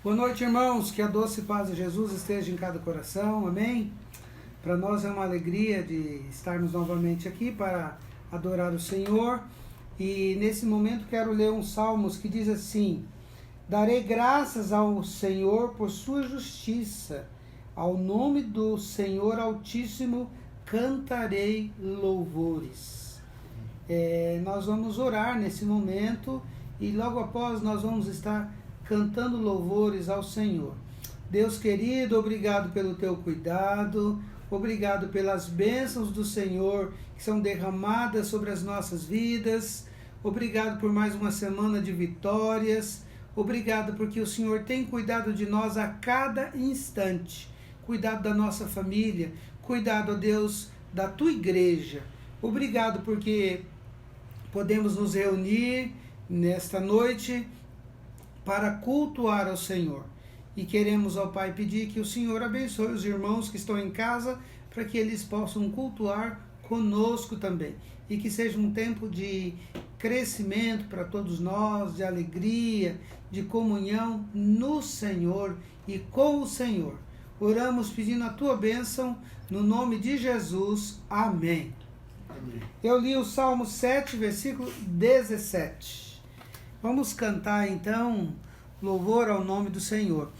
Boa noite, irmãos, que a doce paz de Jesus esteja em cada coração, amém? Para nós é uma alegria de estarmos novamente aqui para adorar o Senhor, e nesse momento quero ler um Salmos que diz assim: darei graças ao Senhor por sua justiça, ao nome do Senhor Altíssimo cantarei louvores. Nós vamos orar nesse momento e logo após nós vamos estar cantando louvores ao Senhor. Deus querido, obrigado pelo teu cuidado, obrigado pelas bênçãos do Senhor que são derramadas sobre as nossas vidas, obrigado por mais uma semana de vitórias, obrigado porque o Senhor tem cuidado de nós a cada instante, cuidado da nossa família, cuidado, ó Deus, da tua igreja. Obrigado porque podemos nos reunir nesta noite para cultuar ao Senhor. E queremos ao Pai pedir que o Senhor abençoe os irmãos que estão em casa, para que eles possam cultuar conosco também. E que seja um tempo de crescimento para todos nós, de alegria, de comunhão no Senhor e com o Senhor. Oramos pedindo a tua bênção, no nome de Jesus. Amém. Amém. Eu li o Salmo 7, versículo 17. Vamos cantar então louvor ao nome do Senhor.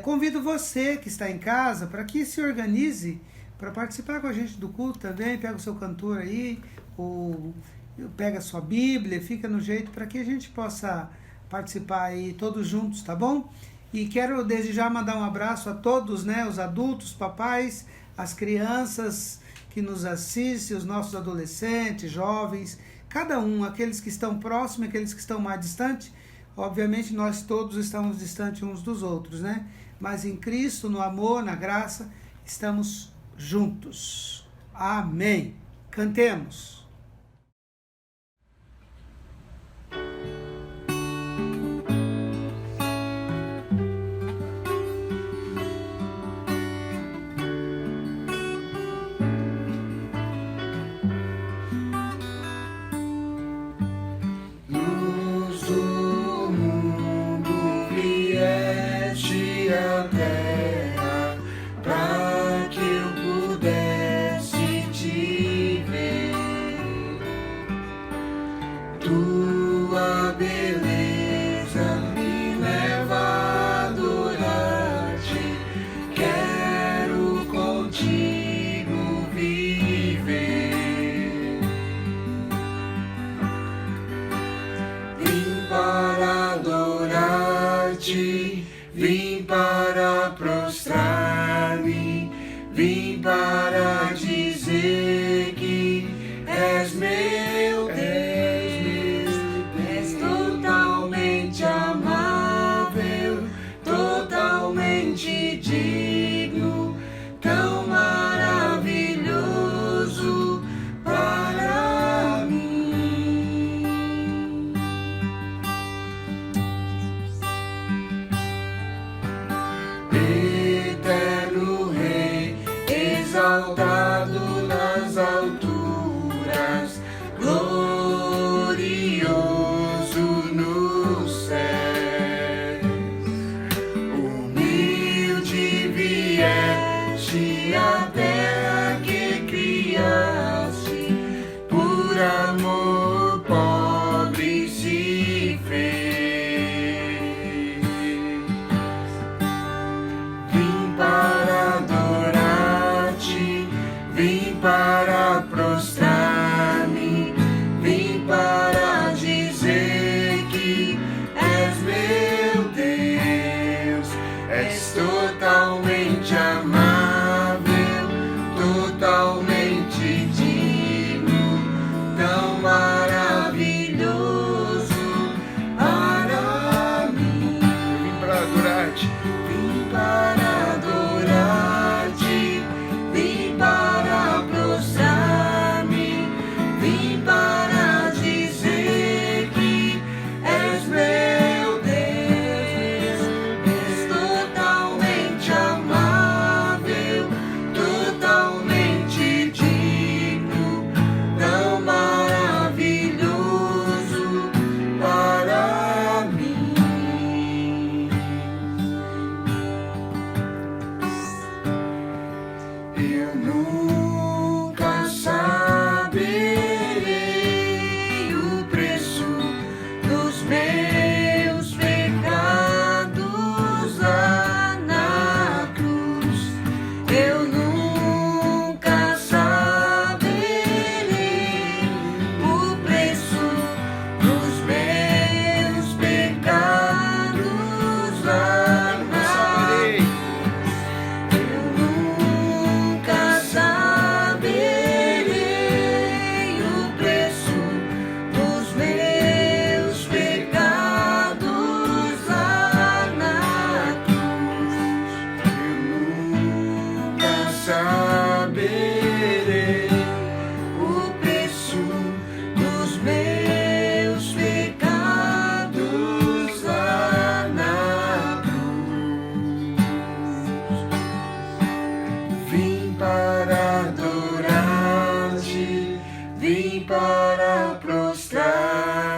Convido você que está em casa para que se organize para participar com a gente do culto também. Pega o seu cantor aí, ou pega a sua Bíblia, fica no jeito para que a gente possa participar aí todos juntos, tá bom? E quero desde já mandar um abraço a todos, né, os adultos, papais, as crianças que nos assistem, os nossos adolescentes, jovens, cada um, aqueles que estão próximos, aqueles que estão mais distantes. Obviamente nós todos estamos distantes uns dos outros, né? Mas em Cristo, no amor, na graça, estamos juntos. Amém. Cantemos. Vim para prostrar-me, vim para dizer que és meu Deus, és totalmente amável, totalmente digno, tão maravilhoso para mim.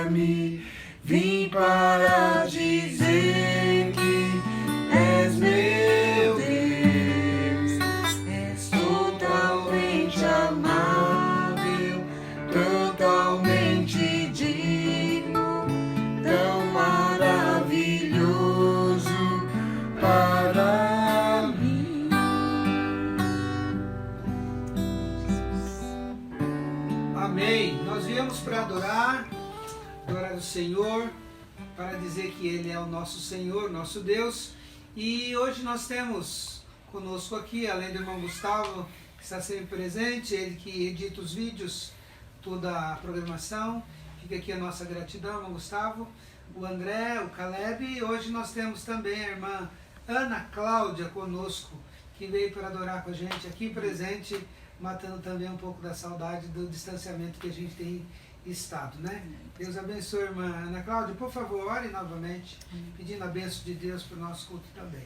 mostrar-me, vim para dizer que és meu Deus, és totalmente amável, totalmente digno, tão maravilhoso para mim. Amém. Nós viemos para adorar o Senhor, para dizer que Ele é o nosso Senhor, nosso Deus. E hoje nós temos conosco aqui, além do irmão Gustavo, que está sempre presente, ele que edita os vídeos, toda a programação. Fica aqui a nossa gratidão, irmão Gustavo, o André, o Caleb. E hoje nós temos também a irmã Ana Cláudia conosco, que veio para adorar com a gente aqui presente, matando também um pouco da saudade do distanciamento que a gente tem estado, né? Deus abençoe, irmã Ana Cláudia. Por favor, ore novamente, pedindo a bênção de Deus para o nosso culto também.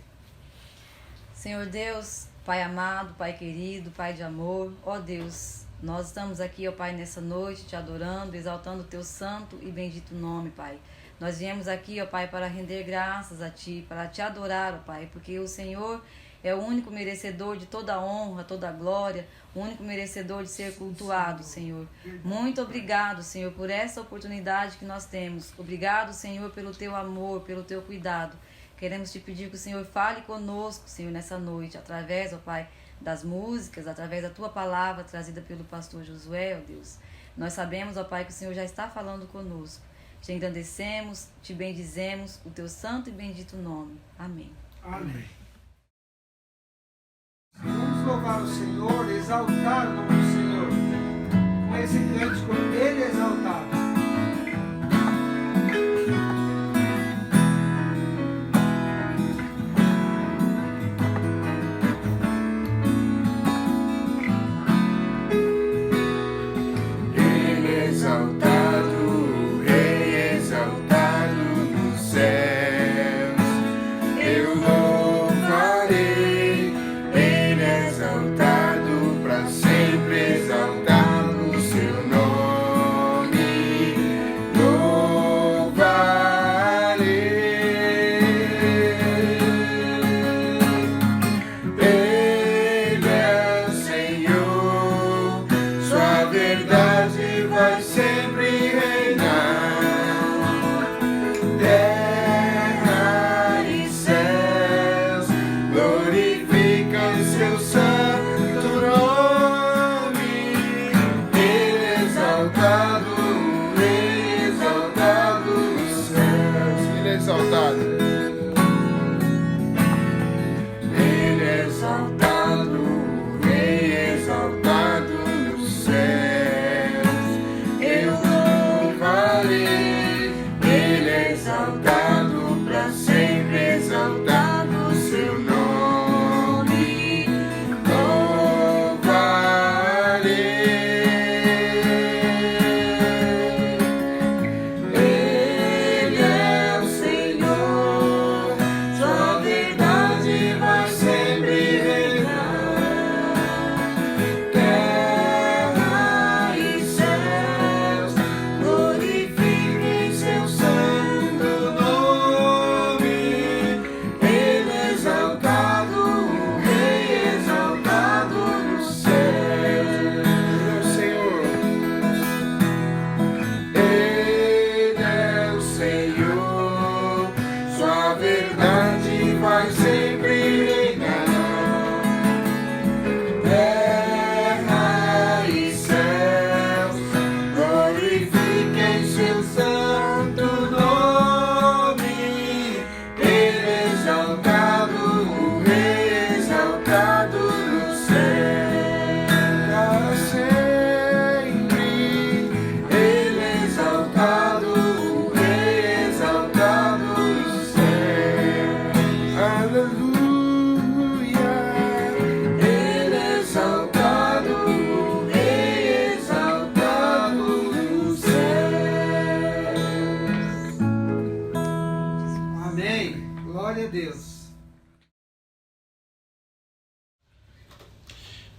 Senhor Deus, Pai amado, Pai querido, Pai de amor, ó Deus, nós estamos aqui, ó Pai, nessa noite, te adorando, exaltando o teu santo e bendito nome, Pai. Nós viemos aqui, ó Pai, para render graças a Ti, para te adorar, ó Pai, porque o Senhor é o único merecedor de toda a honra, toda a glória, o único merecedor de ser cultuado, Senhor. Muito obrigado, Senhor, por essa oportunidade que nós temos. Obrigado, Senhor, pelo Teu amor, pelo Teu cuidado. Queremos te pedir que o Senhor fale conosco, Senhor, nessa noite, através, ó Pai, das músicas, através da Tua palavra trazida pelo pastor Josué, ó Deus. Nós sabemos, ó Pai, que o Senhor já está falando conosco. Te engrandecemos, te bendizemos, o Teu santo e bendito nome. Amém. Amém. Vamos louvar o Senhor, exaltar o nome do Senhor, com esse cântico, Ele é exaltado.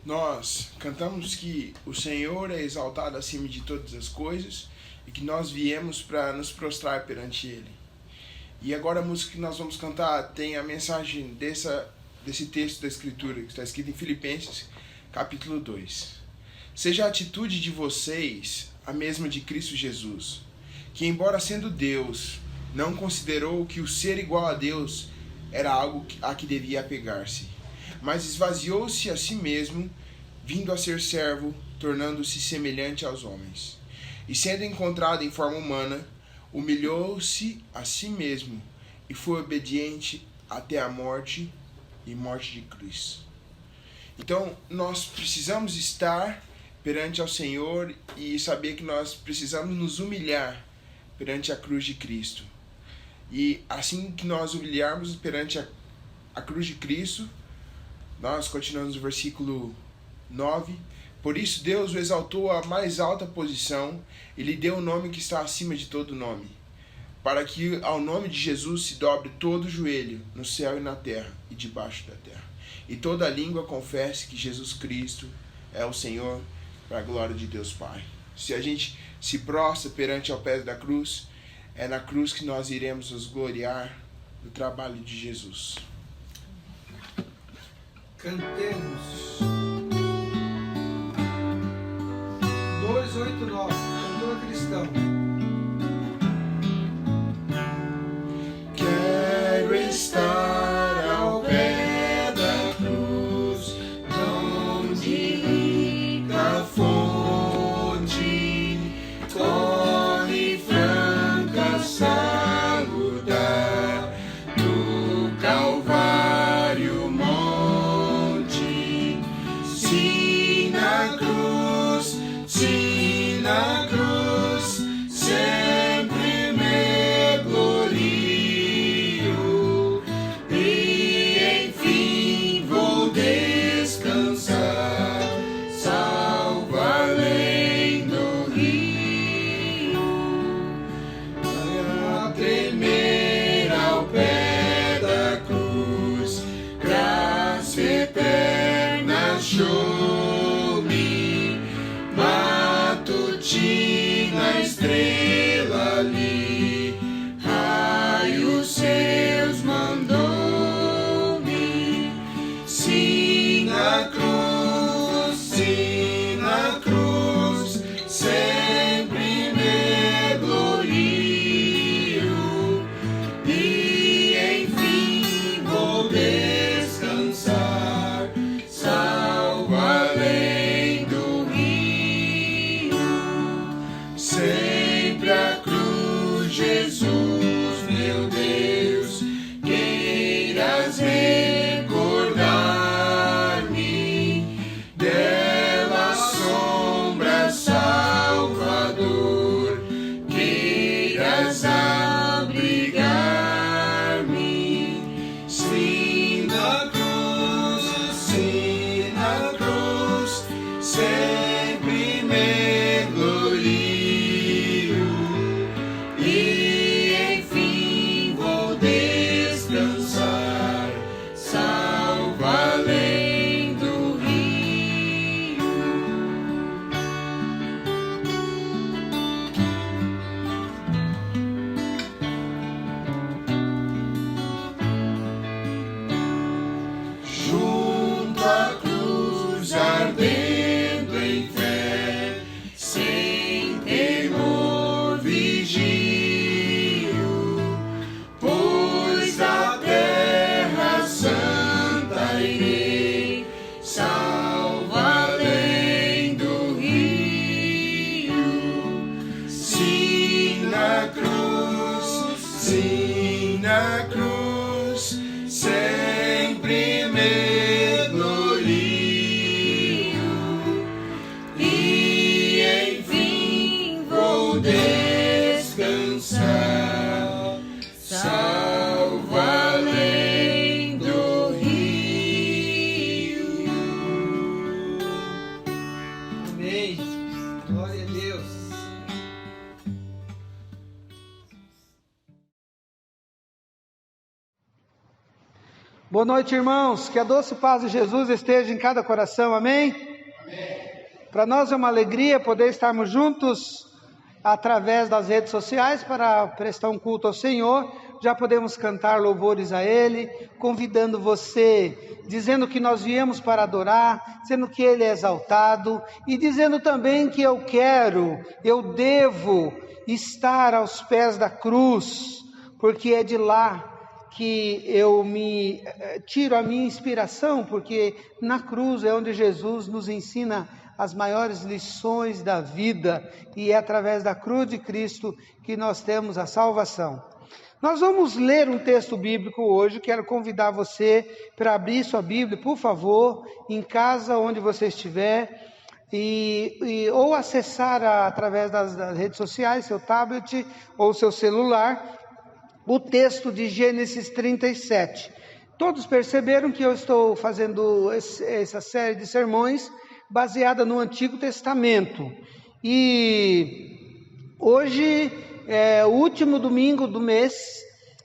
Nós cantamos que o Senhor é exaltado acima de todas as coisas e e que nós viemos para nos prostrar perante Ele. E agora a música que nós vamos cantar tem a mensagem desse texto da Escritura, que está escrito em Filipenses, capítulo 2. Seja a atitude de vocês a mesma de Cristo Jesus, que embora sendo Deus, não considerou que o ser igual a Deus era algo a que devia apegar-se, mas esvaziou-se a si mesmo, vindo a ser servo, tornando-se semelhante aos homens. E sendo encontrado em forma humana, humilhou-se a si mesmo e foi obediente até a morte e morte de cruz. Então, nós precisamos estar perante ao Senhor e saber que nós precisamos nos humilhar perante a cruz de Cristo. E assim que nós humilharmos perante a cruz de Cristo, nós continuamos no versículo 9. Por isso Deus o exaltou à mais alta posição e lhe deu o nome que está acima de todo nome, para que ao nome de Jesus se dobre todo o joelho, no céu e na terra e debaixo da terra, e toda língua confesse que Jesus Cristo é o Senhor, para a glória de Deus Pai. Se a gente se prostra perante ao pé da cruz, é na cruz que nós iremos nos gloriar do trabalho de Jesus. Cantemos 289, cantor cristão. Quero estar ao pé da cruz, onde rica fonte corre franca salutar do Calvário monte. Se na cruz, sempre me glorio e enfim vou descansar, salvo além do rio, a tremer ao pé da cruz, graça eterna show-me, matutina estrela ali, raios seus mandou-me. Sim, na cruz, sempre me glorio e enfim vou descansar, salvo além do rio. Sempre a cruz, Jesus, meu Deus, queiras recordar-me dela sombra, Salvador, queiras abrigar-me. Sim, na cruz, sempre me glorio e enfim vou descansar, salvo além do rio. Junto à cruz ardendo em fé, sem temor vigio, pois a terra santa irei, salvo além do rio. Sim, na cruz, sempre me glorio e enfim vou descansar, salvo além do rio. Amém. Glória a Deus. Boa noite, irmãos. Que a doce paz de Jesus esteja em cada coração. Amém? Amém. Para nós é uma alegria poder estarmos juntos através das redes sociais para prestar um culto ao Senhor. Já podemos cantar louvores a Ele, convidando você, dizendo que nós viemos para adorar, dizendo que Ele é exaltado e dizendo também que eu devo estar aos pés da cruz, porque é de lá que eu me tiro a minha inspiração, porque na cruz é onde Jesus nos ensina as maiores lições da vida, e é através da cruz de Cristo que nós temos a salvação. Nós vamos ler um texto bíblico hoje. Quero convidar você para abrir sua Bíblia, por favor, em casa, onde você estiver, ou acessar através das redes sociais, seu tablet ou seu celular, o texto de Gênesis 37. Todos perceberam que eu estou fazendo essa série de sermões baseada no Antigo Testamento. E hoje é o último domingo do mês,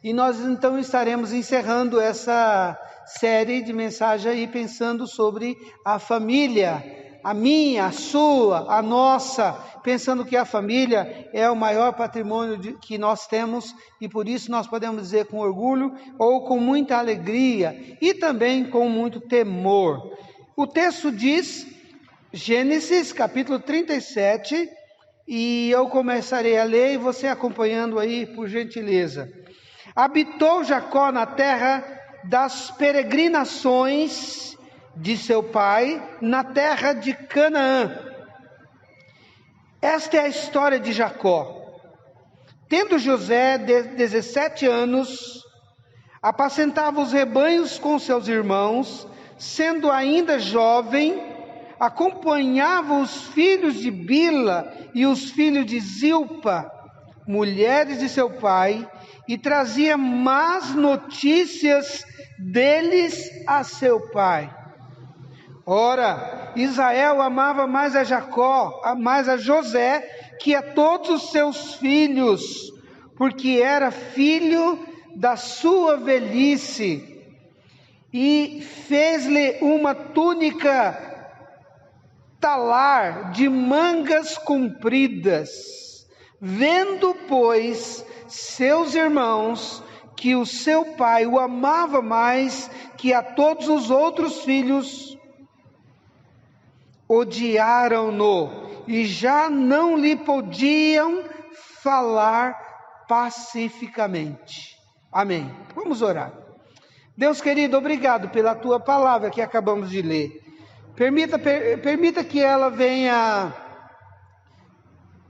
e nós então estaremos encerrando essa série de mensagens aí, pensando sobre a família, a minha, a sua, a nossa, pensando que a família é o maior patrimônio que nós temos, e por isso nós podemos dizer com orgulho, ou com muita alegria, e também com muito temor. O texto diz, Gênesis capítulo 37, e eu começarei a ler e você acompanhando aí, por gentileza. Habitou Jacó na terra das peregrinações de seu pai, na terra de Canaã. Esta é a história de Jacó. Tendo José 17 anos, apacentava os rebanhos com seus irmãos, sendo ainda jovem, acompanhava os filhos de Bila e os filhos de Zilpa, mulheres de seu pai, e trazia más notícias deles a seu pai. Ora, Israel amava mais a Jacó, mais a José, que a todos os seus filhos, porque era filho da sua velhice, e fez-lhe uma túnica talar de mangas compridas. Vendo, pois, seus irmãos que o seu pai o amava mais que a todos os outros filhos, odiaram-no e já não lhe podiam falar pacificamente. Amém. Vamos orar. Deus querido, obrigado pela tua palavra que acabamos de ler. Permita que ela venha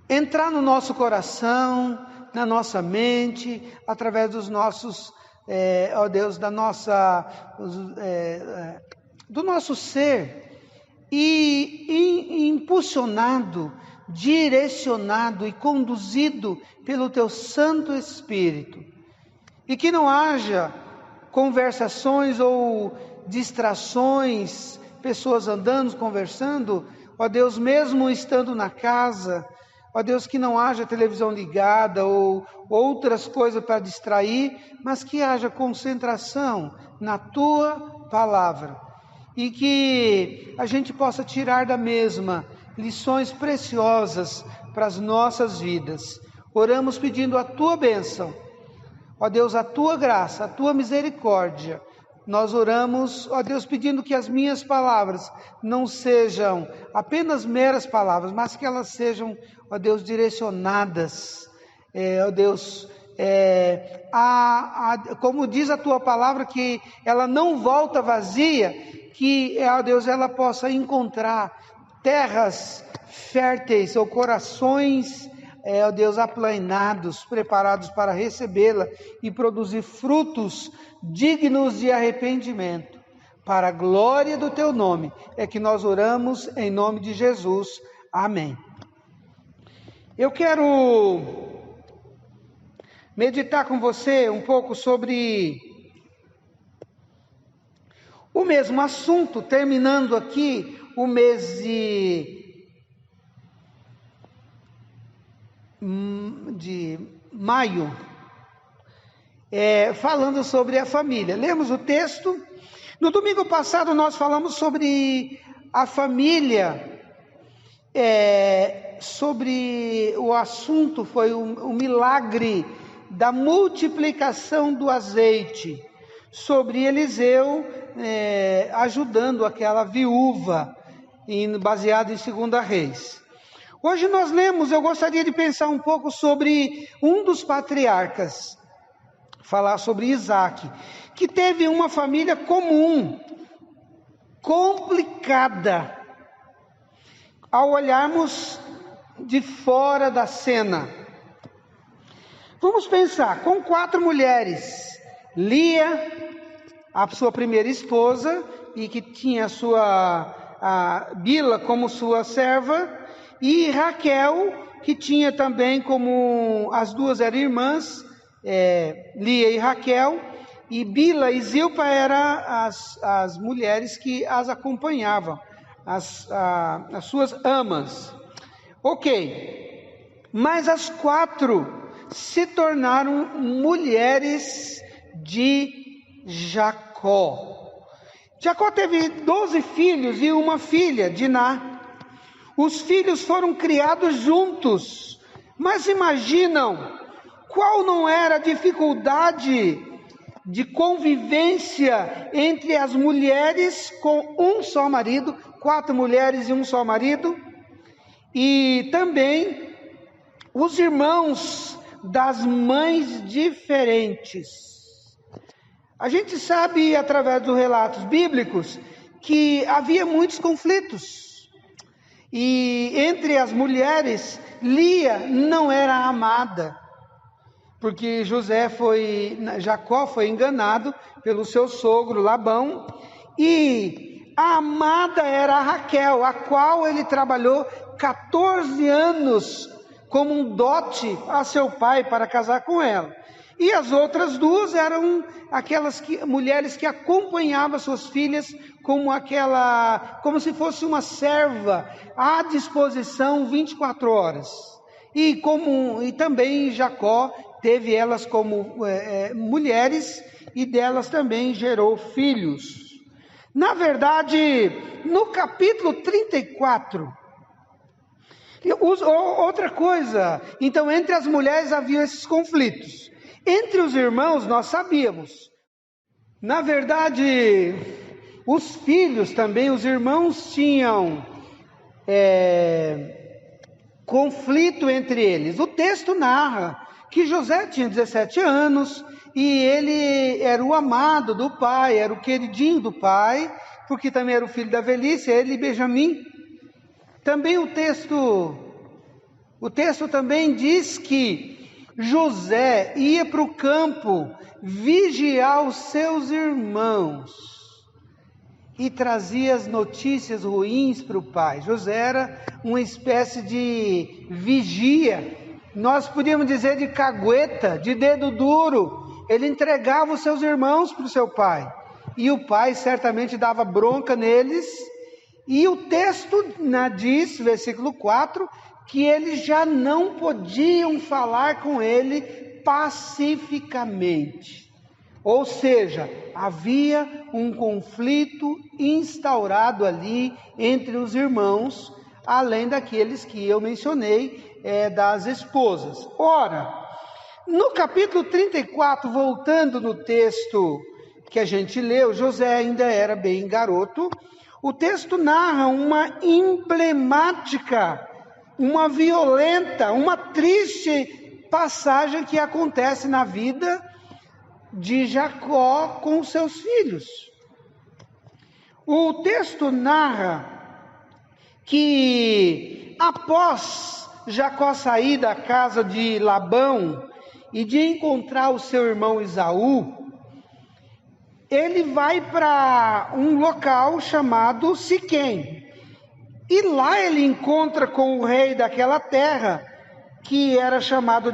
entrar no nosso coração, na nossa mente, através dos nossos, ó Deus, do nosso ser, e impulsionado, direcionado e conduzido pelo teu Santo Espírito. E que não haja conversações ou distrações, pessoas andando, conversando, ó Deus, mesmo estando na casa, ó Deus, que não haja televisão ligada ou outras coisas para distrair, mas que haja concentração na tua palavra, e que a gente possa tirar da mesma lições preciosas para as nossas vidas. Oramos pedindo a tua bênção, ó Deus, a tua graça, a tua misericórdia. Nós oramos, ó Deus, pedindo que as minhas palavras não sejam apenas meras palavras, mas que elas sejam, ó Deus, direcionadas, ó Deus, como diz a tua palavra, que ela não volta vazia, que, ó Deus, ela possa encontrar terras férteis ou corações, ó Deus, aplainados, preparados para recebê-la e produzir frutos dignos de arrependimento. Para a glória do teu nome é que nós oramos, em nome de Jesus. Amém. Eu quero meditar com você um pouco sobre o mesmo assunto, terminando aqui o mês de maio, falando sobre a família. Lemos o texto. No domingo passado nós falamos sobre a família sobre o assunto foi o milagre da multiplicação do azeite, sobre Eliseu ajudando aquela viúva, baseado em 2 Reis. Hoje nós lemos, eu gostaria de pensar um pouco sobre um dos patriarcas, falar sobre Isaac, que teve uma família comum, complicada, ao olharmos de fora da cena. Vamos pensar, com 4 mulheres, Lia, a sua primeira esposa, e que tinha a Bila como sua serva, e Raquel, que tinha também como, as duas eram irmãs, Lia e Raquel, e Bila e Zilpa eram as mulheres que as acompanhavam, as suas amas. Ok, mas as 4 se tornaram mulheres de Jacó. Jacó teve 12 filhos e uma filha, Diná. Os filhos foram criados juntos, mas imaginam qual não era a dificuldade de convivência entre as mulheres com um só marido, 4 mulheres e um só marido, e também os irmãos das mães diferentes. A gente sabe, através dos relatos bíblicos, que havia muitos conflitos. E entre as mulheres, Lia não era amada, porque Jacó foi enganado pelo seu sogro Labão, e a amada era a Raquel, a qual ele trabalhou 14 anos como um dote a seu pai para casar com ela. E as outras 2 eram aquelas mulheres que acompanhavam suas filhas como se fosse uma serva à disposição 24 horas. E também Jacó teve elas como mulheres, e delas também gerou filhos. Na verdade, no capítulo 34, outra coisa, então entre as mulheres havia esses conflitos. Entre os irmãos nós sabíamos. Na verdade, os filhos também, os irmãos tinham conflito entre eles. O texto narra que José tinha 17 anos e ele era o amado do pai, era o queridinho do pai, porque também era o filho da velhice, ele e Benjamim. Também o texto também diz que José ia para o campo vigiar os seus irmãos e trazia as notícias ruins para o pai. José era uma espécie de vigia, nós podíamos dizer de cagueta, de dedo duro. Ele entregava os seus irmãos para o seu pai, e o pai certamente dava bronca neles. E o texto diz, versículo 4, que eles já não podiam falar com ele pacificamente. Ou seja, havia um conflito instaurado ali entre os irmãos, além daqueles que eu mencionei, das esposas. Ora, no capítulo 34, voltando no texto que a gente leu, José ainda era bem garoto. O texto narra uma emblemática, uma violenta, uma triste passagem que acontece na vida de Jacó com seus filhos. O texto narra que após Jacó sair da casa de Labão e de encontrar o seu irmão Esaú, ele vai para um local chamado Siquém. E lá ele encontra com o rei daquela terra, que era chamado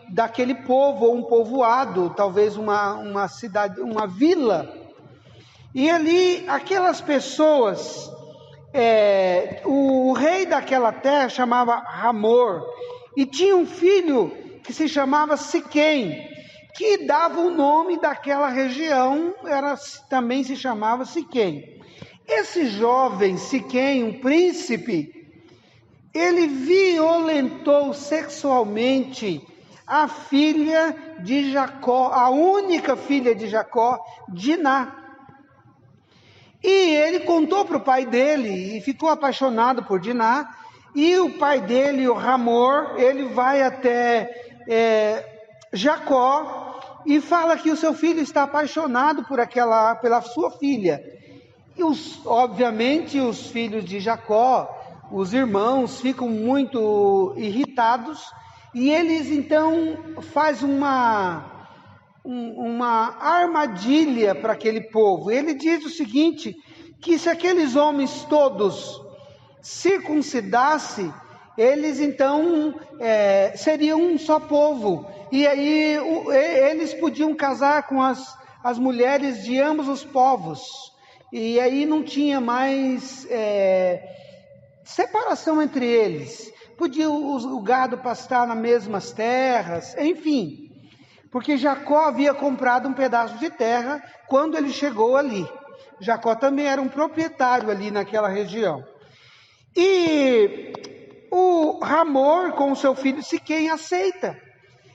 daquele povo, ou um povoado, talvez uma cidade, uma vila. E ali, aquelas pessoas, o rei daquela terra chamava Ramor, e tinha um filho que se chamava Siquém, que dava o nome daquela região, também se chamava Siquém. Esse jovem Siquém, um príncipe, ele violentou sexualmente a filha de Jacó, a única filha de Jacó, Diná. E ele contou para o pai dele e ficou apaixonado por Diná. E o pai dele, o Hamor, ele vai até Jacó e fala que o seu filho está apaixonado pela sua filha. E obviamente os filhos de Jacó, os irmãos, ficam muito irritados e eles então fazem uma armadilha para aquele povo. Ele diz o seguinte, que se aqueles homens todos circuncidassem, eles então seriam um só povo, e aí eles podiam casar com as mulheres de ambos os povos, e aí não tinha mais separação entre eles, podia o gado pastar nas mesmas terras, enfim, porque Jacó havia comprado um pedaço de terra quando ele chegou ali. Jacó também era um proprietário ali naquela região. E o Hamor com o seu filho Siquém aceita.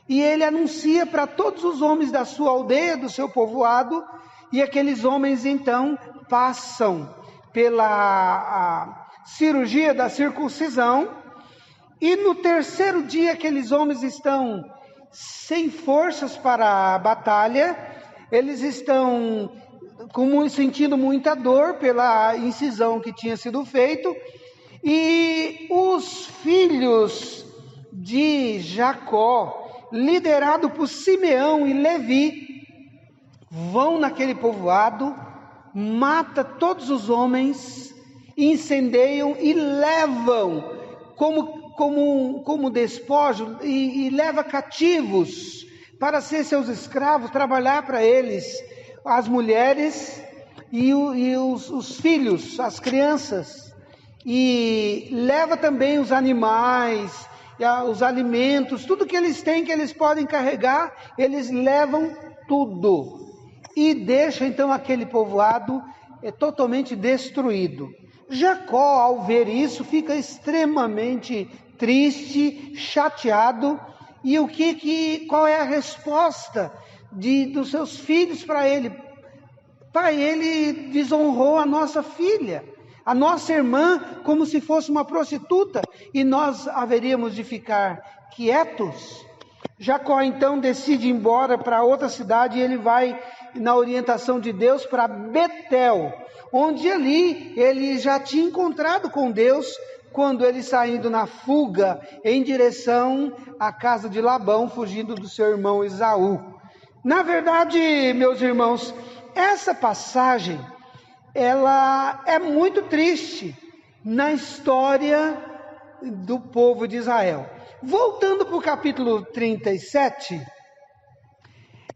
E ele anuncia para todos os homens da sua aldeia, do seu povoado, e aqueles homens então passam pela cirurgia da circuncisão, e no terceiro dia aqueles homens estão sem forças para a batalha, eles estão sentindo muita dor pela incisão que tinha sido feito, e os filhos de Jacó, liderado por Simeão e Levi, vão naquele povoado, mata todos os homens, incendeiam e levam como despojo, e leva cativos para ser seus escravos, trabalhar para eles, as mulheres e os filhos, as crianças, e leva também os animais, os alimentos, tudo que eles têm, que eles podem carregar, eles levam tudo, e deixa então aquele povoado totalmente destruído. Jacó, ao ver isso, fica extremamente triste, chateado, e qual é a resposta dos seus filhos para ele? Pai, ele desonrou a nossa filha, a nossa irmã, como se fosse uma prostituta, e nós haveríamos de ficar quietos? Jacó então decide ir embora para outra cidade, e ele vai, na orientação de Deus, para Betel, onde ali ele já tinha encontrado com Deus, quando ele saindo na fuga em direção à casa de Labão, fugindo do seu irmão Esaú. Na verdade, meus irmãos, essa passagem, ela é muito triste na história do povo de Israel. Voltando para o capítulo 37,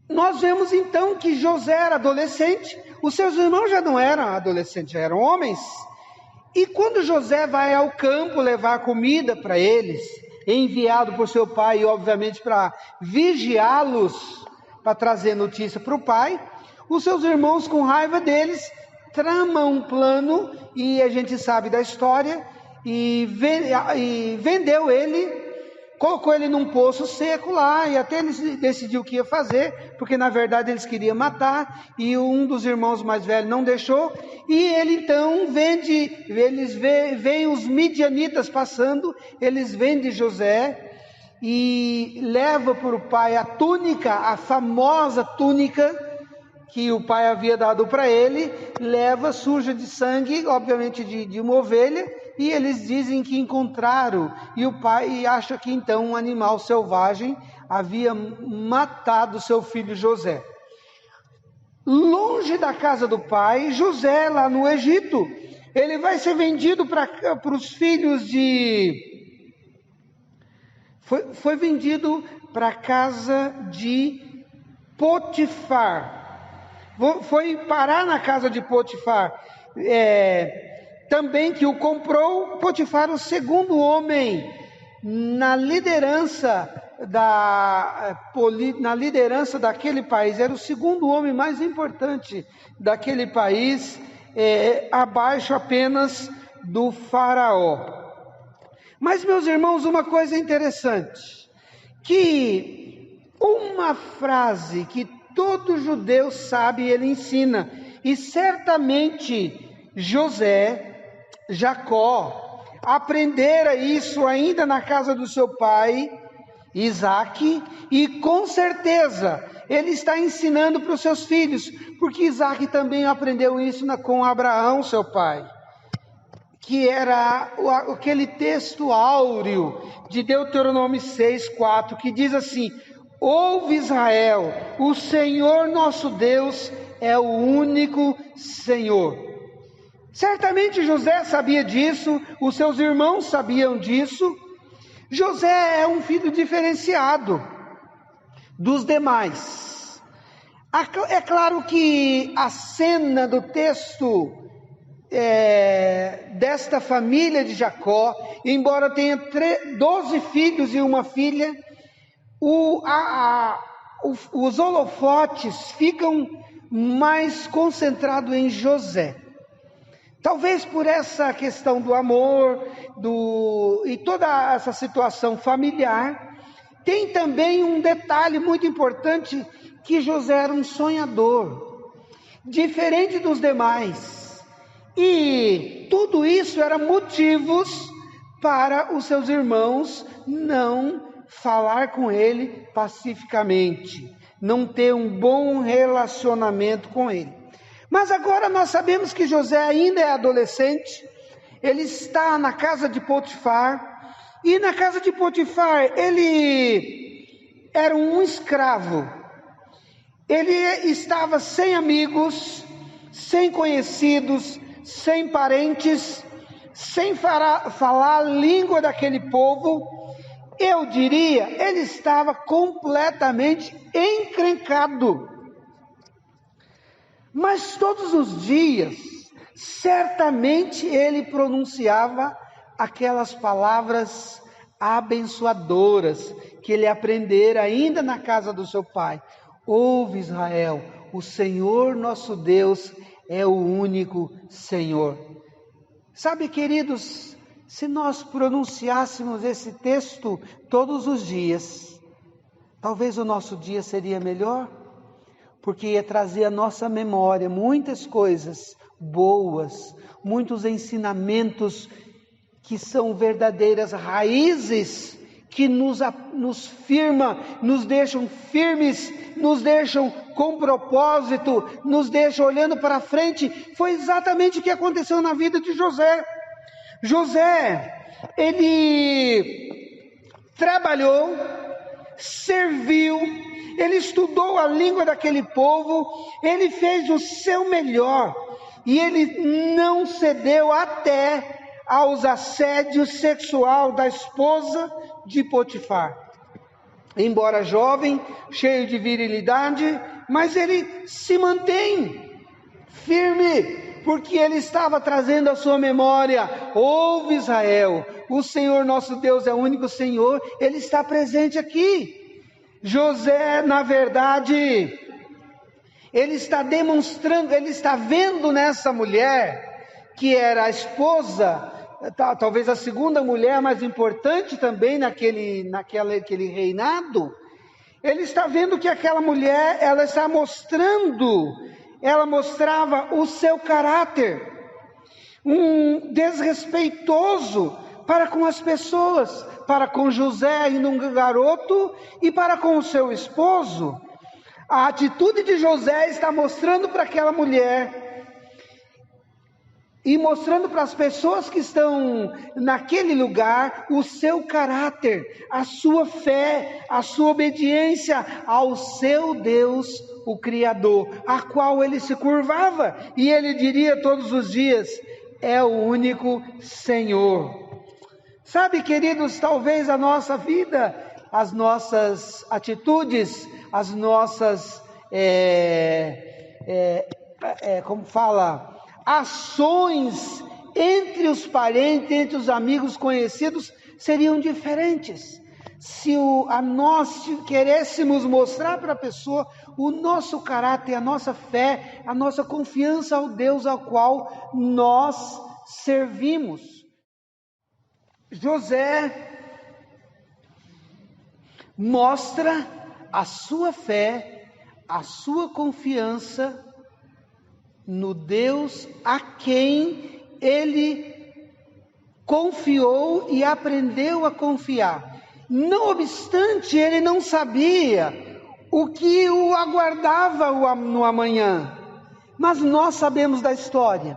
nós vemos então que José era adolescente, os seus irmãos já não eram adolescentes, já eram homens. E quando José vai ao campo levar comida para eles, enviado por seu pai, obviamente para vigiá-los, para trazer notícia para o pai, os seus irmãos, com raiva deles, tramam um plano, e a gente sabe da história, e vendeu ele, colocou ele num poço seco lá, e até ele decidiu o que ia fazer, porque na verdade eles queriam matar, e um dos irmãos mais velhos não deixou, e ele então veem os midianitas passando, eles vendem José, e leva para o pai a túnica, a famosa túnica, que o pai havia dado para ele, leva suja de sangue, obviamente de uma ovelha, e eles dizem que encontraram, e o pai acha que então um animal selvagem havia matado seu filho José. Longe da casa do pai, José, lá no Egito, ele vai ser vendido para os filhos de... Foi vendido para a casa de Potifar. Foi parar na casa de Potifar, também que o comprou. Potifar, o segundo homem na liderança daquele país, era o segundo homem mais importante daquele país, abaixo apenas do faraó. Mas, meus irmãos, uma coisa interessante, que uma frase que todo judeu sabe, ele ensina, e certamente Jacó, aprendera isso ainda na casa do seu pai, Isaac, e com certeza ele está ensinando para os seus filhos, porque Isaac também aprendeu isso com Abraão, seu pai, que era aquele texto áureo de Deuteronômio 6:4, que diz assim: ouve Israel, o Senhor nosso Deus é o único Senhor. Certamente José sabia disso, os seus irmãos sabiam disso. José é um filho diferenciado dos demais. É claro que a cena do texto desta família de Jacó, embora tenha 12 filhos e uma filha, os holofotes ficam mais concentrados em José. Talvez por essa questão do amor, e toda essa situação familiar. Tem também um detalhe muito importante, que José era um sonhador, diferente dos demais. E tudo isso era motivos para os seus irmãos não falar com ele pacificamente, não ter um bom relacionamento com ele. Mas agora nós sabemos que José ainda é adolescente, ele está na casa de Potifar, e na casa de Potifar ele era um escravo, ele estava sem amigos, sem conhecidos, sem parentes, sem falar a língua daquele povo. Eu diria, ele estava completamente encrencado. Mas todos os dias, certamente ele pronunciava aquelas palavras abençoadoras que ele aprendera ainda na casa do seu pai. Ouve Israel, o Senhor nosso Deus é o único Senhor. Sabe, queridos, se nós pronunciássemos esse texto todos os dias, talvez o nosso dia seria melhor, porque ia trazer à nossa memória muitas coisas boas, muitos ensinamentos que são verdadeiras raízes, que nos firma, nos deixam firmes, nos deixam com propósito, nos deixam olhando para frente. Foi exatamente o que aconteceu na vida de José. José, ele trabalhou, serviu, ele estudou a língua daquele povo, ele fez o seu melhor, e ele não cedeu até aos assédios sexual da esposa de Potifar. Embora jovem, cheio de virilidade, mas ele se mantém firme, porque ele estava trazendo à sua memória: ouve Israel, o Senhor nosso Deus é o único Senhor. Ele está presente aqui. José, na verdade, ele está demonstrando, ele está vendo nessa mulher, que era a esposa, talvez a segunda mulher mais importante também naquele reinado. Ele está vendo que aquela mulher, ela mostrava o seu caráter, um desrespeitoso para com as pessoas, para com José, ainda um garoto, e para com o seu esposo. A atitude de José está mostrando para aquela mulher, e mostrando para as pessoas que estão naquele lugar, o seu caráter, a sua fé, a sua obediência ao seu Deus, o Criador, a qual ele se curvava, e ele diria todos os dias: é o único Senhor. Sabe, queridos, talvez a nossa vida, as nossas atitudes, as nossas, ações entre os parentes, entre os amigos conhecidos, seriam diferentes. Se nós queréssemos mostrar para a pessoa o nosso caráter, a nossa fé, a nossa confiança ao Deus ao qual nós servimos. José mostra a sua fé, a sua confiança no Deus a quem ele confiou e aprendeu a confiar. Não obstante, ele não sabia o que o aguardava no amanhã, mas nós sabemos da história.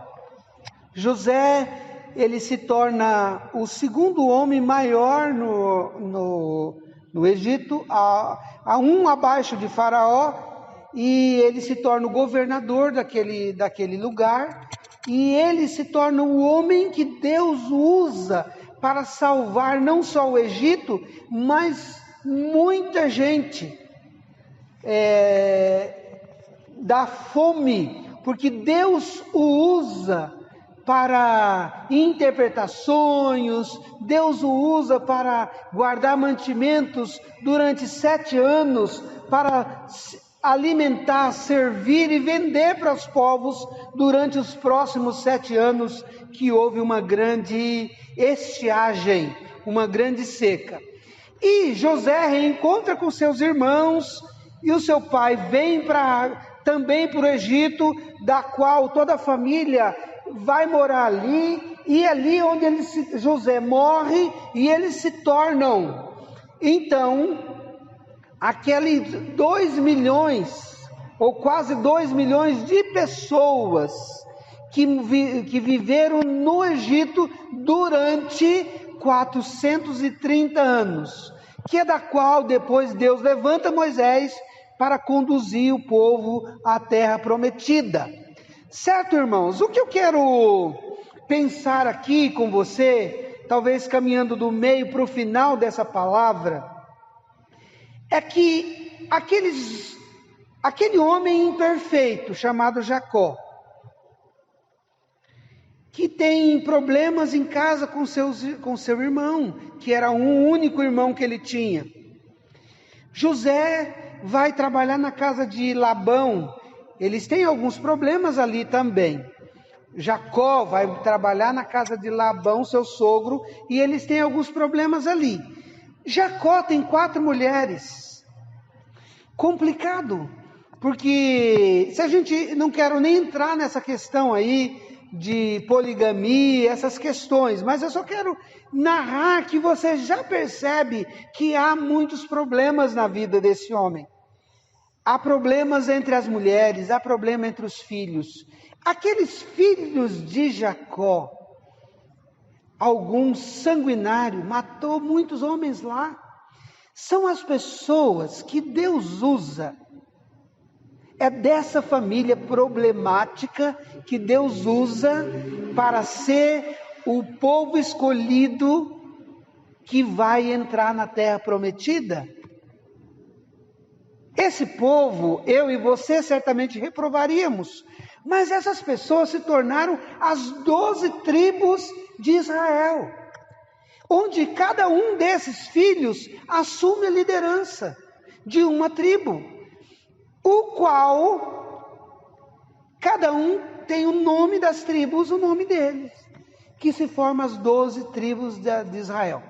José, ele se torna o segundo homem maior no Egito, um abaixo de Faraó, e ele se torna o governador daquele lugar, e ele se torna o homem que Deus usa para salvar não só o Egito, mas muita gente da fome, porque Deus o usa para interpretar sonhos, Deus o usa para guardar mantimentos durante 7 anos, para alimentar, servir e vender para os povos durante os próximos 7 anos, que houve uma grande estiagem, uma grande seca. E José reencontra com seus irmãos, e o seu pai vem também para o Egito, da qual toda a família vai morar ali, e ali onde José morre, e eles se tornam, então, aqueles 2 milhões, ou quase 2 milhões de pessoas que viveram no Egito durante 430 anos, que é da qual depois Deus levanta Moisés para conduzir o povo à terra prometida. Certo, irmãos? O que eu quero pensar aqui com você, talvez caminhando do meio para o final dessa palavra, é que aquele homem imperfeito chamado Jacó, que tem problemas em casa com seu irmão, que era um único irmão que ele tinha. José vai trabalhar na casa de Labão, eles têm alguns problemas ali também. Jacó vai trabalhar na casa de Labão, seu sogro, e eles têm alguns problemas ali. Jacó tem 4 mulheres. Complicado, porque se a gente não quero nem entrar nessa questão aí de poligamia, essas questões, mas eu só quero narrar que você já percebe que há muitos problemas na vida desse homem. Há problemas entre as mulheres, há problema entre os filhos. Aqueles filhos de Jacó, algum sanguinário, matou muitos homens lá. São as pessoas que Deus usa. É dessa família problemática que Deus usa para ser o povo escolhido que vai entrar na terra prometida. Esse povo, eu e você certamente reprovaríamos, mas essas pessoas se tornaram as 12 tribos de Israel, onde cada um desses filhos assume a liderança de uma tribo, o qual cada um tem o nome das tribos, o nome deles, que se forma as 12 tribos de Israel.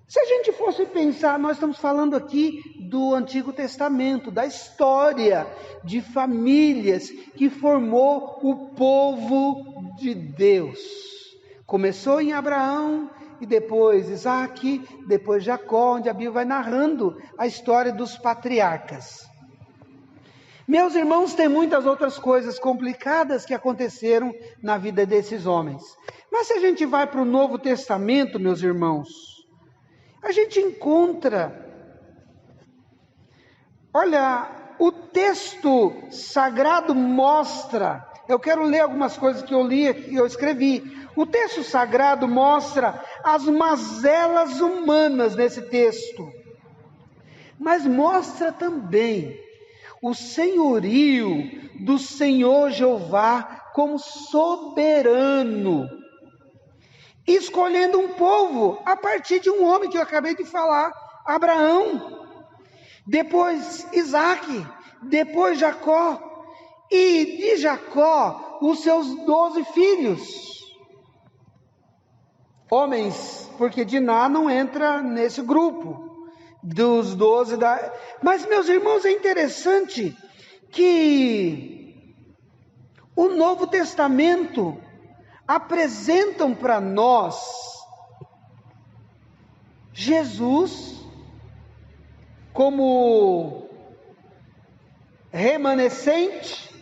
Se a gente fosse pensar, nós estamos falando aqui do Antigo Testamento, da história de famílias que formou o povo de Deus. Começou em Abraão, e depois Isaac, depois Jacó, onde a Bíblia vai narrando a história dos patriarcas. Meus irmãos, tem muitas outras coisas complicadas que aconteceram na vida desses homens. Mas se a gente vai para o Novo Testamento, meus irmãos, a gente encontra, olha, o texto sagrado mostra, eu quero ler algumas coisas que eu li e eu escrevi. O texto sagrado mostra as mazelas humanas nesse texto, mas mostra também o senhorio do Senhor Jeová como soberano, escolhendo um povo a partir de um homem que eu acabei de falar, Abraão, depois Isaac, depois Jacó, e de Jacó os seus 12 filhos. homens, porque Diná não entra nesse grupo dos 12 da... Mas, meus irmãos, é interessante que o Novo Testamento apresentam para nós Jesus como remanescente,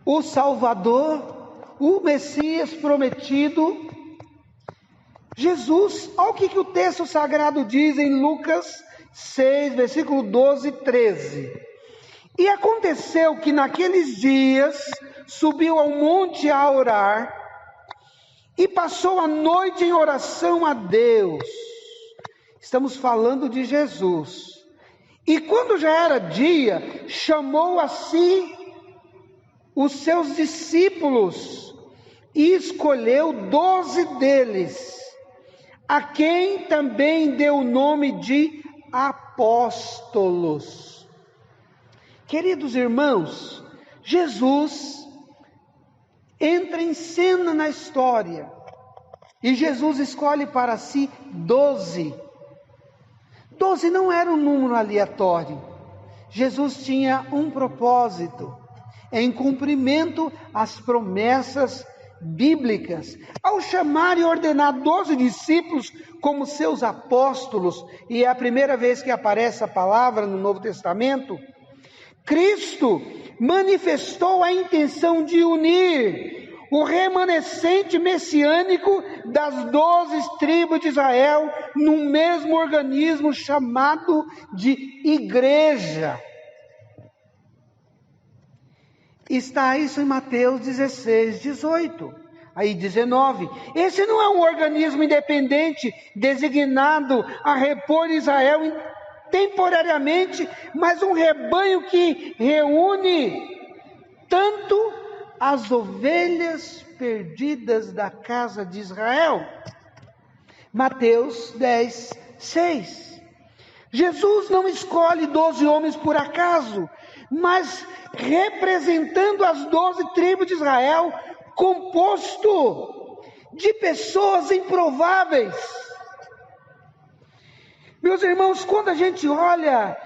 o Salvador, o Messias prometido. Jesus, olha o que o texto sagrado diz em Lucas 6, versículo 12 e 13. E aconteceu que naqueles dias subiu ao monte a orar e passou a noite em oração a Deus. Estamos falando de Jesus. E quando já era dia, chamou a si os seus discípulos e escolheu 12 deles, a quem também deu o nome de apóstolos. Queridos irmãos, Jesus entra em cena na história e Jesus escolhe para si 12. 12 não era um número aleatório. Jesus tinha um propósito, em cumprimento às promessas bíblicas. Ao chamar e ordenar 12 discípulos como seus apóstolos, e é a primeira vez que aparece a palavra no Novo Testamento, Cristo manifestou a intenção de unir o remanescente messiânico das 12 tribos de Israel num mesmo organismo chamado de igreja. Está isso em Mateus 16, 18, aí 19. Esse não é um organismo independente designado a repor Israel temporariamente, mas um rebanho que reúne tanto as ovelhas perdidas da casa de Israel. Mateus 10, 6. Jesus não escolhe 12 homens por acaso, mas representando as 12 tribos de Israel, composto de pessoas improváveis. Meus irmãos, quando a gente olha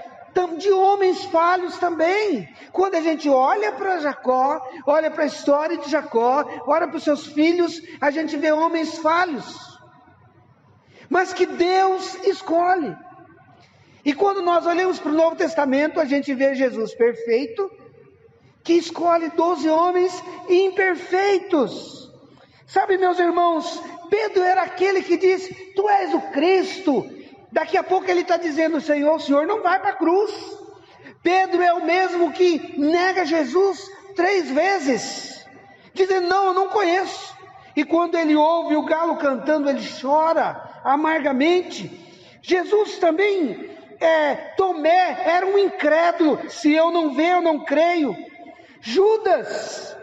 de homens falhos também, quando a gente olha para Jacó, olha para a história de Jacó, olha para os seus filhos, a gente vê homens falhos, mas que Deus escolhe. E quando nós olhamos para o Novo Testamento, a gente vê Jesus perfeito, que escolhe 12 homens imperfeitos. Sabe, meus irmãos, Pedro era aquele que disse: tu és o Cristo. Daqui a pouco ele está dizendo: Senhor, o Senhor não vai para a cruz. Pedro é o mesmo que nega Jesus 3 vezes, dizendo: não, eu não conheço. E quando ele ouve o galo cantando, ele chora amargamente. Jesus também, Tomé era um incrédulo: se eu não ver, eu não creio. Judas,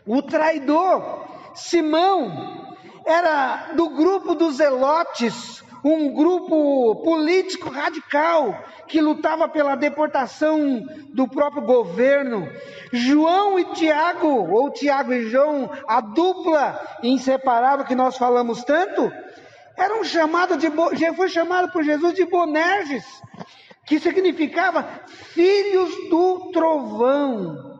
o traidor. Simão era do grupo dos zelotes, um grupo político radical que lutava pela deportação do próprio governo. João e Tiago, ou Tiago e João, a dupla inseparável que nós falamos tanto, foi chamado por Jesus de Boanerges, que significava filhos do trovão.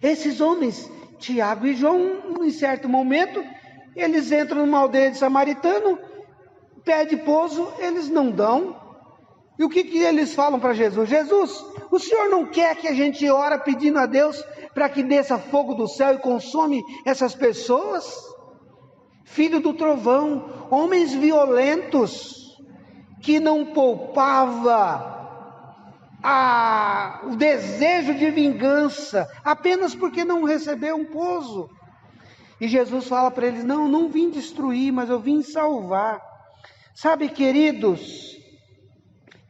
Esses homens, Tiago e João, em certo momento, eles entram numa aldeia de samaritano, pede pouso, eles não dão. E o que eles falam para Jesus? Jesus, o Senhor não quer que a gente ora pedindo a Deus para que desça fogo do céu e consome essas pessoas? Filho do trovão, homens violentos, que não poupava o desejo de vingança, apenas porque não recebeu um pouso. E Jesus fala para eles: não vim destruir, mas eu vim salvar. Sabe, queridos,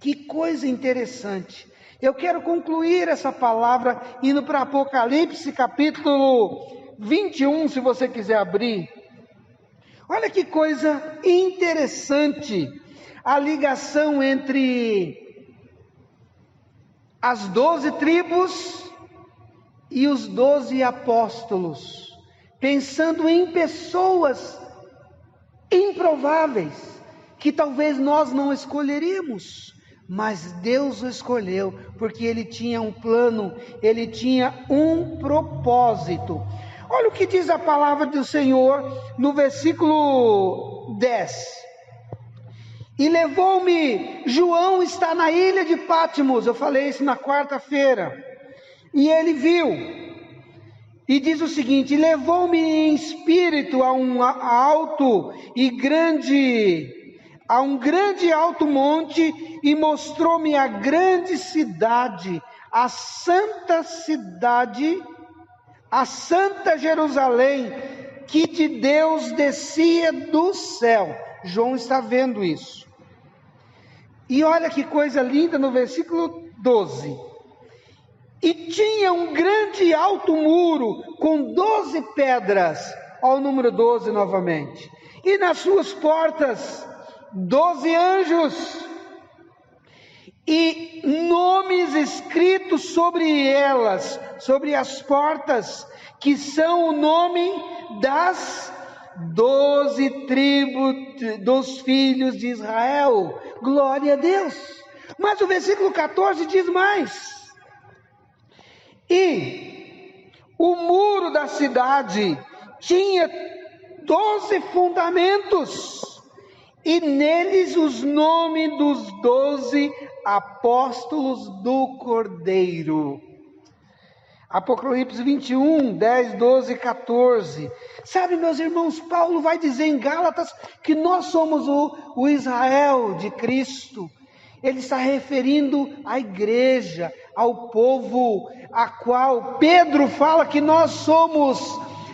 que coisa interessante. Eu quero concluir essa palavra indo para Apocalipse capítulo 21, se você quiser abrir. Olha que coisa interessante, a ligação entre as 12 tribos e os 12 apóstolos, pensando em pessoas improváveis, que talvez nós não escolheríamos, mas Deus o escolheu, porque Ele tinha um plano, Ele tinha um propósito. Olha o que diz a palavra do Senhor no versículo 10. E levou-me, João está na ilha de Patmos, eu falei isso na quarta-feira, e ele viu, e diz o seguinte: levou-me em espírito a um grande alto monte, e mostrou-me a grande cidade, a santa Jerusalém, que de Deus descia do céu. João está vendo isso. E olha que coisa linda no versículo 12. E tinha um grande alto muro com 12 pedras, ao número 12 novamente, e nas suas portas 12 anjos, e nomes escritos sobre elas, sobre as portas, que são o nome das 12 tribos dos filhos de Israel. Glória a Deus. Mas o versículo 14 diz mais: e o muro da cidade tinha 12 fundamentos, e neles os nomes dos 12 apóstolos do Cordeiro. Apocalipse 21, 10, 12 e 14. Sabe, meus irmãos, Paulo vai dizer em Gálatas que nós somos o Israel de Cristo. Ele está referindo à igreja, ao povo a qual Pedro fala que nós somos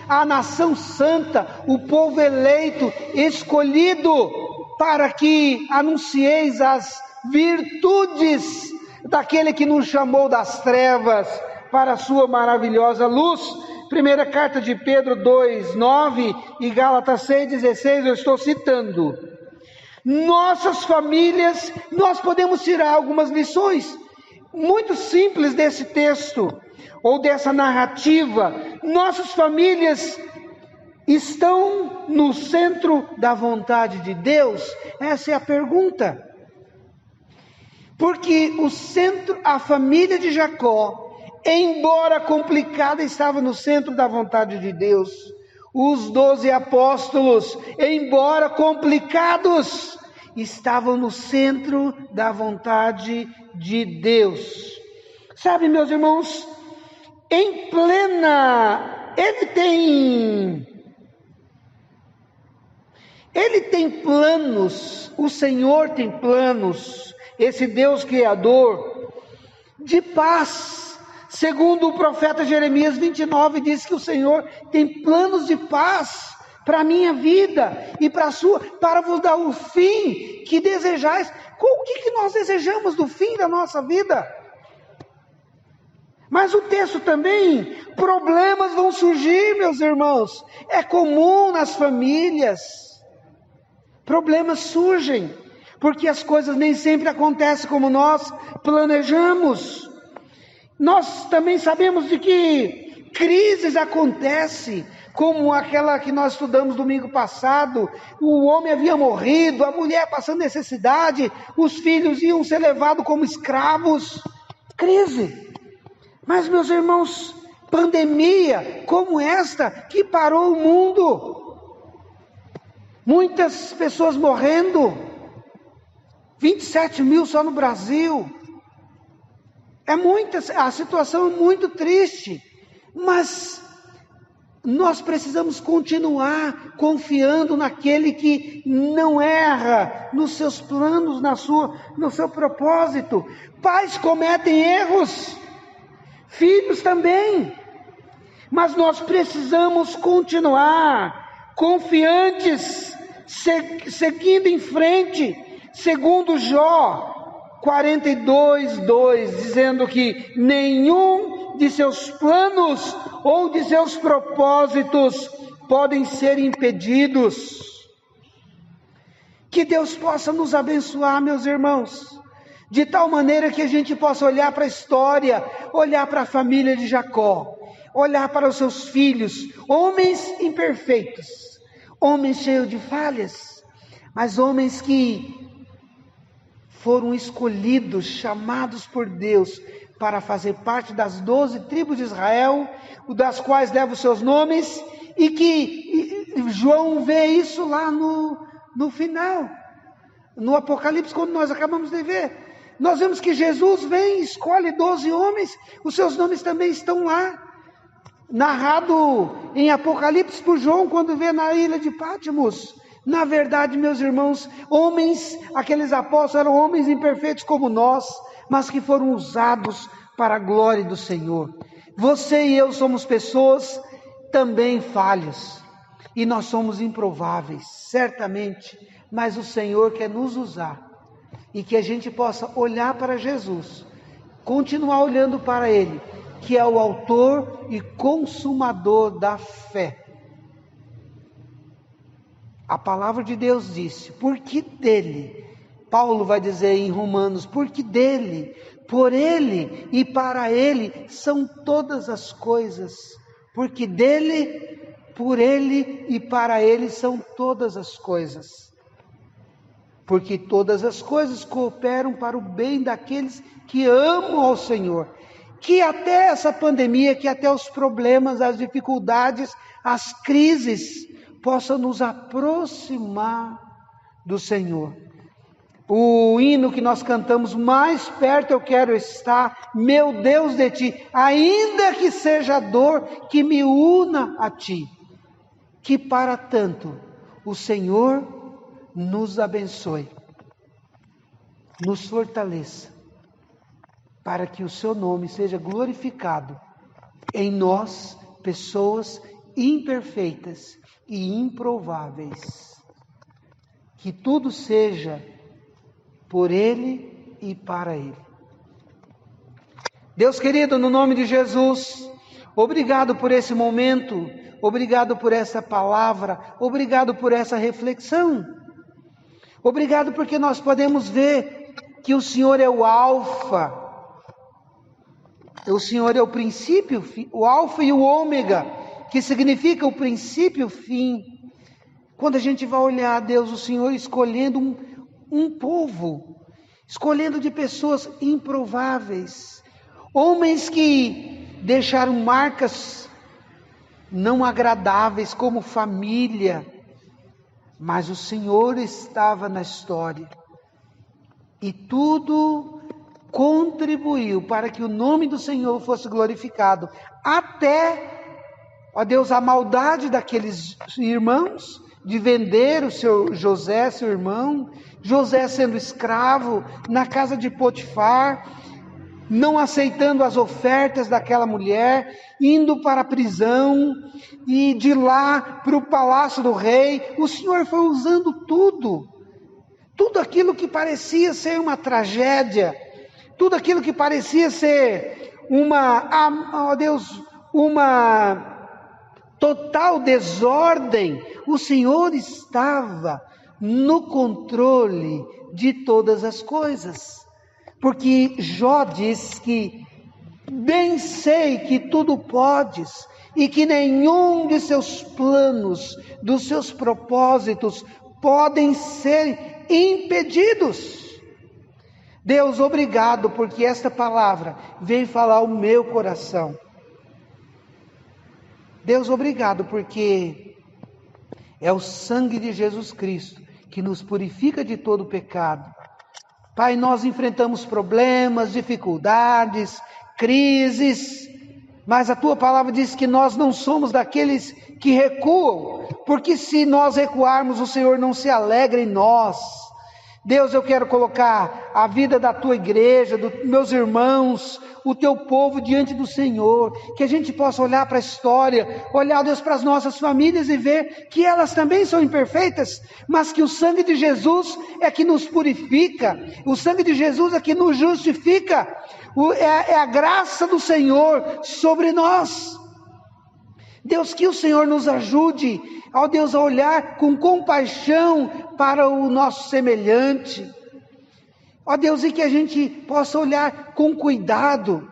a nação santa, o povo eleito, escolhido, para que anuncieis as virtudes daquele que nos chamou das trevas para a sua maravilhosa luz. Primeira carta de Pedro 2, 9 e Gálatas 6, 16, eu estou citando. Nossas famílias, nós podemos tirar algumas lições muito simples desse texto, ou dessa narrativa. Nossas famílias estão no centro da vontade de Deus? Essa é a pergunta. Porque a família de Jacó, embora complicada, estava no centro da vontade de Deus. Os 12 apóstolos, embora complicados, estavam no centro da vontade de Deus. Sabe, meus irmãos, Ele tem planos, o Senhor tem planos, esse Deus Criador, de paz. Segundo o profeta Jeremias 29, diz que o Senhor tem planos de paz para a minha vida e para a sua, para vos dar o fim que desejais. O que nós desejamos do fim da nossa vida? Mas o texto também, problemas vão surgir, meus irmãos. É comum nas famílias. Problemas surgem, porque as coisas nem sempre acontecem como nós planejamos. Nós também sabemos de que crises acontecem, como aquela que nós estudamos domingo passado. O homem havia morrido, a mulher passando necessidade, os filhos iam ser levados como escravos. Crise. Mas, meus irmãos, pandemia como esta que parou o mundo, muitas pessoas morrendo, 27 mil só no Brasil. A situação é muito triste, mas nós precisamos continuar confiando naquele que não erra nos seus planos, no seu propósito. Pais cometem erros, filhos também, mas nós precisamos continuar confiantes, seguindo em frente, segundo Jó 42:2, dizendo que nenhum de seus planos ou de seus propósitos podem ser impedidos. Que Deus possa nos abençoar, meus irmãos, de tal maneira que a gente possa olhar para a história, olhar para a família de Jacó, olhar para os seus filhos, homens imperfeitos, homens cheios de falhas, mas homens que foram escolhidos, chamados por Deus para fazer parte das 12 tribos de Israel, das quais levam os seus nomes, e que João vê isso lá no final, no Apocalipse, quando nós acabamos de ver. Nós vemos que Jesus vem, escolhe 12 homens, os seus nomes também estão lá, narrado em Apocalipse por João, quando vê na ilha de Patmos. Na verdade, meus irmãos, homens, aqueles apóstolos eram homens imperfeitos como nós, mas que foram usados para a glória do Senhor. Você e eu somos pessoas também falhas, e nós somos improváveis, certamente, mas o Senhor quer nos usar, e que a gente possa olhar para Jesus, continuar olhando para Ele, que é o autor e consumador da fé. A palavra de Deus disse, porque dele, Paulo vai dizer em Romanos, porque dele, por ele e para ele são todas as coisas, porque dele, por ele e para ele são todas as coisas, porque todas as coisas cooperam para o bem daqueles que amam ao Senhor, que até essa pandemia, que até os problemas, as dificuldades, as crises, possa nos aproximar do Senhor. O hino que nós cantamos, mais perto eu quero estar, meu Deus, de ti, ainda que seja a dor que me una a ti. Que para tanto o Senhor nos abençoe, nos fortaleça, para que o seu nome seja glorificado em nós, pessoas imperfeitas e improváveis. Que tudo seja por Ele e para Ele. Deus querido, no nome de Jesus, obrigado por esse momento, obrigado por essa palavra, obrigado por essa reflexão. Obrigado porque nós podemos ver que o Senhor é o Alfa, o Senhor é o princípio, o Alfa e o Ômega, que significa o princípio e o fim. Quando a gente vai olhar, Deus, o Senhor escolhendo um povo, escolhendo de pessoas improváveis, homens que deixaram marcas não agradáveis como família, mas o Senhor estava na história, e tudo contribuiu para que o nome do Senhor fosse glorificado, até, ó Deus, a maldade daqueles irmãos, de vender o seu José, seu irmão, José sendo escravo na casa de Potifar, não aceitando as ofertas daquela mulher, indo para a prisão, e de lá para o palácio do rei. O Senhor foi usando tudo aquilo que parecia ser uma tragédia, tudo aquilo que parecia ser uma total desordem. O Senhor estava no controle de todas as coisas, porque Jó diz que bem sei que tudo podes e que nenhum de seus planos, dos seus propósitos podem ser impedidos. Deus, obrigado porque esta palavra veio falar ao meu coração. Deus, obrigado porque é o sangue de Jesus Cristo que nos purifica de todo pecado. Pai, nós enfrentamos problemas, dificuldades, crises, mas a Tua palavra diz que nós não somos daqueles que recuam, porque se nós recuarmos, o Senhor não se alegra em nós. Deus, eu quero colocar a vida da Tua igreja, dos meus irmãos, o Teu povo diante do Senhor, que a gente possa olhar para a história, olhar, Deus, para as nossas famílias e ver que elas também são imperfeitas, mas que o sangue de Jesus é que nos purifica, o sangue de Jesus é que nos justifica, é a graça do Senhor sobre nós. Deus, que o Senhor nos ajude, ó Deus, a olhar com compaixão para o nosso semelhante, ó Deus, e que a gente possa olhar com cuidado,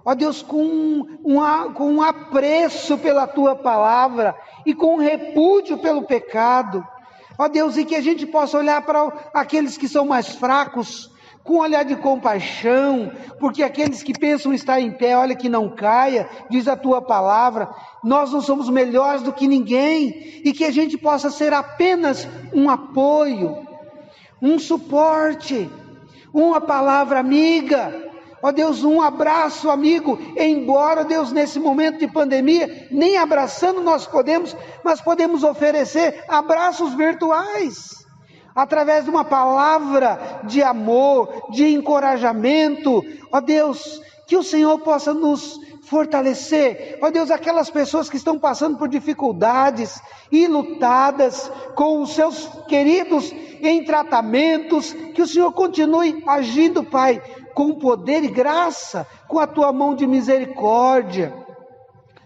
ó Deus, com um apreço pela Tua palavra e com um repúdio pelo pecado, Ó Deus, e que a gente possa olhar para aqueles que são mais fracos, com um olhar de compaixão, porque aqueles que pensam estar em pé, olha que não caia, diz a tua palavra, nós não somos melhores do que ninguém, e que a gente possa ser apenas um apoio, um suporte, uma palavra amiga, ó Deus, um abraço amigo, embora Deus nesse momento de pandemia, nem abraçando nós podemos, mas podemos oferecer abraços virtuais, através de uma palavra de amor, de encorajamento, ó Deus, que o Senhor possa nos fortalecer, ó Deus, aquelas pessoas que estão passando por dificuldades, enlutadas, com os seus queridos em tratamentos, que o Senhor continue agindo, Pai, com poder e graça, com a tua mão de misericórdia,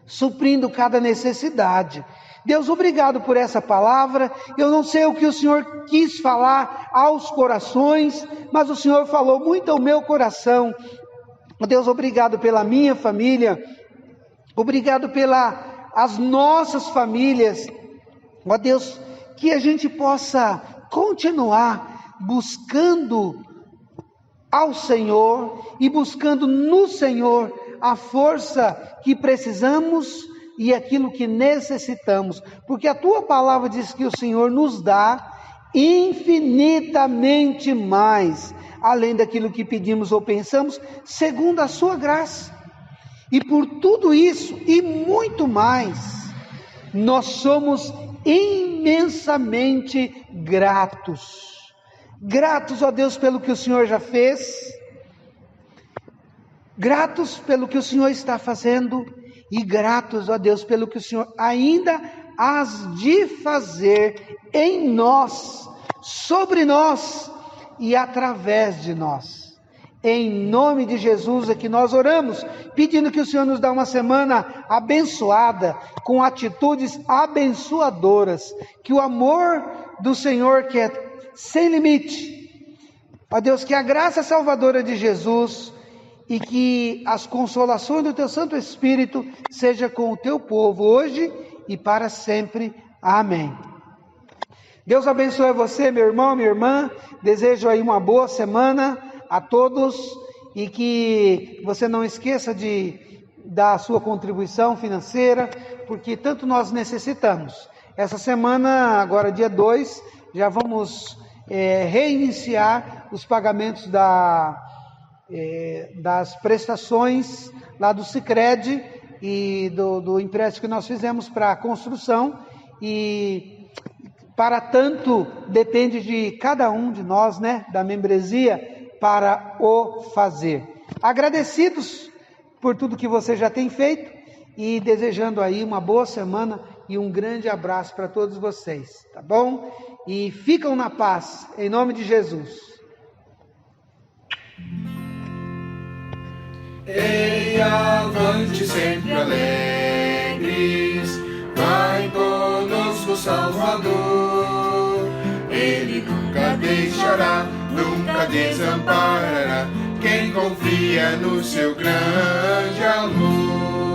suprindo cada necessidade. Deus, obrigado por essa palavra. Eu não sei o que o Senhor quis falar aos corações, mas o Senhor falou muito ao meu coração. Deus, obrigado pela minha família, obrigado pelas nossas famílias. Ó Deus, que a gente possa continuar buscando ao Senhor e buscando no Senhor a força que precisamos e aquilo que necessitamos, porque a tua palavra diz que o Senhor nos dá infinitamente mais, além daquilo que pedimos ou pensamos, segundo a sua graça. E por tudo isso e muito mais, nós somos imensamente gratos. Gratos, ó Deus, pelo que o Senhor já fez, gratos pelo que o Senhor está fazendo, e gratos, ó Deus, pelo que o Senhor ainda hás de fazer em nós, sobre nós e através de nós. Em nome de Jesus é que nós oramos, pedindo que o Senhor nos dê uma semana abençoada, com atitudes abençoadoras, que o amor do Senhor, que é sem limite, ó Deus, que a graça salvadora de Jesus e que as consolações do teu Santo Espírito seja com o teu povo hoje e para sempre. Amém. Deus abençoe você, meu irmão, minha irmã. Desejo aí uma boa semana a todos e que você não esqueça de dar a sua contribuição financeira, porque tanto nós necessitamos. Essa semana, agora dia 2, já vamos reiniciar os pagamentos das prestações lá do Sicredi e do empréstimo que nós fizemos para a construção, e para tanto depende de cada um de nós, né, da membresia, para o fazer. Agradecidos por tudo que você já tem feito e desejando aí uma boa semana e um grande abraço para todos vocês, tá bom? E ficam na paz, em nome de Jesus. Ei, avante sempre alegres, vai conosco Salvador. Ele nunca deixará, nunca desamparará quem confia no seu grande amor.